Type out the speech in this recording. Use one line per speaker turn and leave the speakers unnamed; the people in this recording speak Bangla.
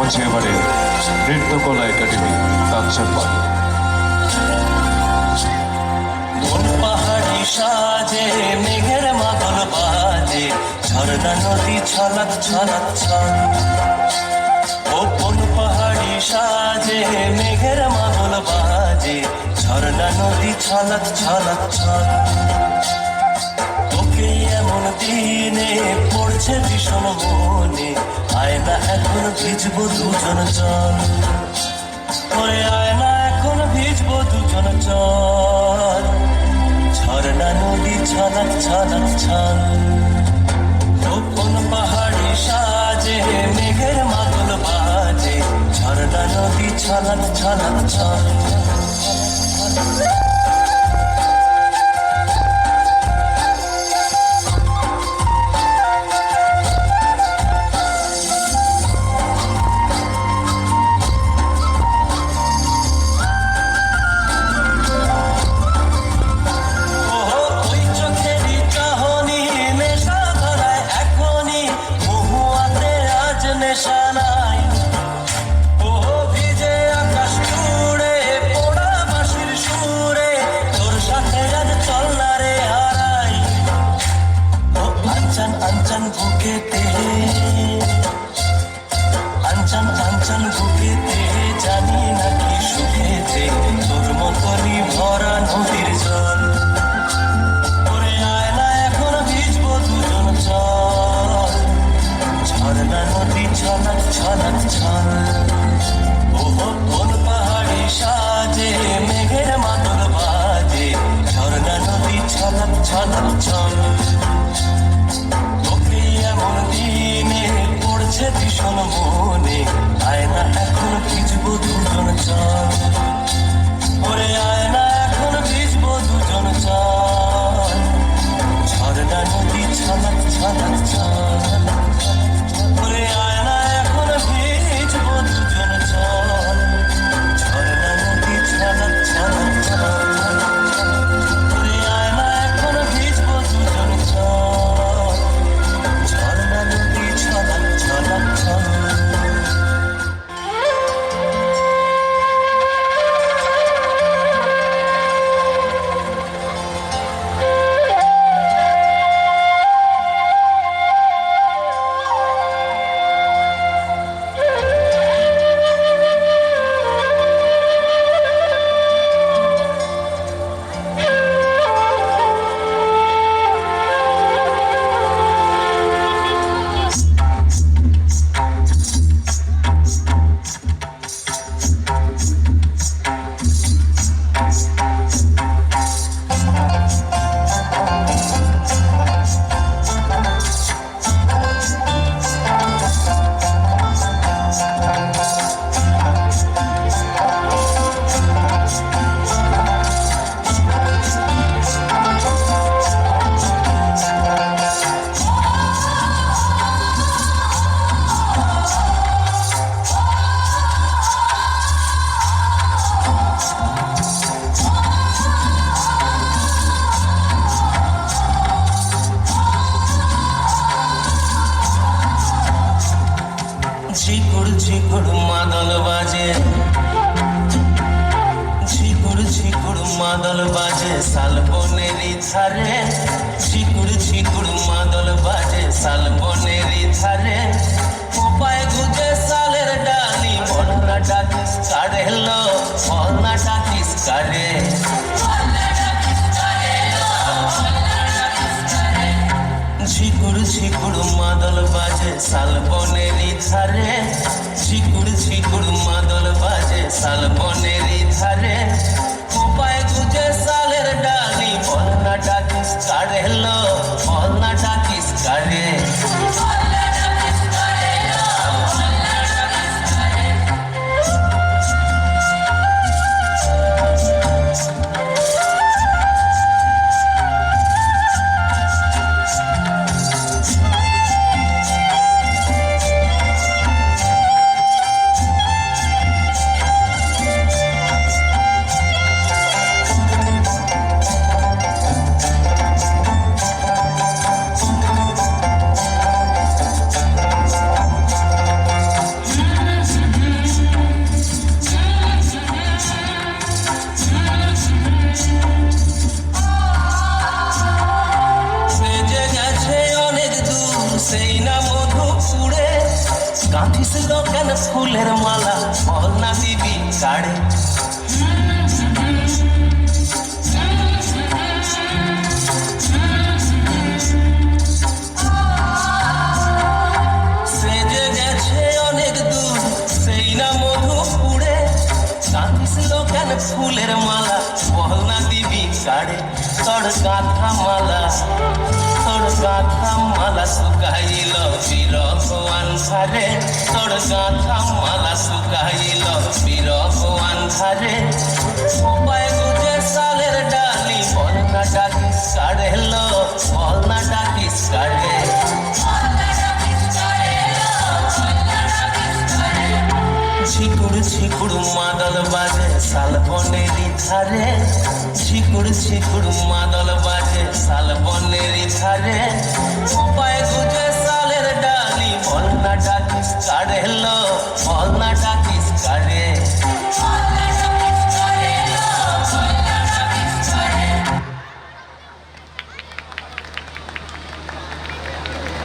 মঞ্চে এবারে নৃত্যকলা একাডেমি তালচার পাড়ি।
কোন পাহাড়ি সাজে মেঘের মাদল বাজে, ঝর্ণা নদী ছলক ছলক ছল। ও কোন পাহাড়ি সাজে মেঘের মাদল বাজে, ঝর্ণা নদী ছলক ছলক ছল। তোকে এমন দিনে পড়ছে ভীষণ মনে, আয়না এখন ভিজবো দুজন চল। ওরে আয়না এখন ভিজবো দুজন চল। ঝর্ণা নদী ছলক ছলক ছল। ও কোন পাহাড়ি সাজে মেঘের মাদল বাজে, ঝর্ণা নদী ছলক ছলক ছল। আঞ্চন আঞ্চন বুকেতে জানি নাকি সুখেতে, তোর মতনই ভরা নদীর জল। ওরে আয়না এখন ভিজবো দুজন চল। ঝর্ণা নদী ছলক ছলক ছল। ওহো কোন পাহাড়ি সাজে মেঘের মাদল বাজে, ঝর্ণা নদী ছলক ছলক ছল। এমন দিনে পড়ছে ভীষণ মনে, আয়না এখন ভিজবো দুজন চল। ওরে আয়না এখন ভিজবো দুজন চল। ঝর্ণা নদী ছলক ছলক ছল। ওরে আয়না এখন ভিজবো দুজন চল। ঝর্ণা নদী ছলক ছলক ছল। ওরে আয়না এখন ভিজবো দুজন চল। ঝর্ণা নদী ছলক ছলক ছল। ঝিকুর ঝিকুর মাদল বাজে, ঝিকুর ঝিকুর মাদল বাজে শালবনেরই ধারে। ঝিকুর ঝিকুর মাদল বাজে শালবনেরই ধারে। কোপায় গুজে শালের ডালি, বলনা ডাকিস কারে লো, বলনা ডাকিস কারে। ঝিকুর ঝিকুর মাদল বাজে শালবনেরই ধারে। ঝিকুর ঝিকুর মাদল বাজে শালবনেরই ধারে। কোপায় গুজে শালের ডালি, বলনা ডাকিস কারে লো, বলনা ডাকিস কারে। গাঁথিস কেন ফুলের মালা বল না দিবি কাড়ে সেজে গেছে অনেক দূর সেই না মধুপুরে গাঁথিস কেন ফুলের মালা বল না দিবি কাড়ে তোর গাঁথা মালা শুকাইল বিরহ আন্ধারে তোর গাঁথা মালা শুকাইল বিরহ আন্ধারে সবাই গুজে সালের ডালি বল না ডাকিস কাড়ে লো বল না ডাকিস কাড়ে ঝিকুর ঝিকুর মাদল বাজে শালবনেরই ধারে ঝিকুর ঝিকুর মাদল বাজে শালবনেরই ধারে সবাই গুজে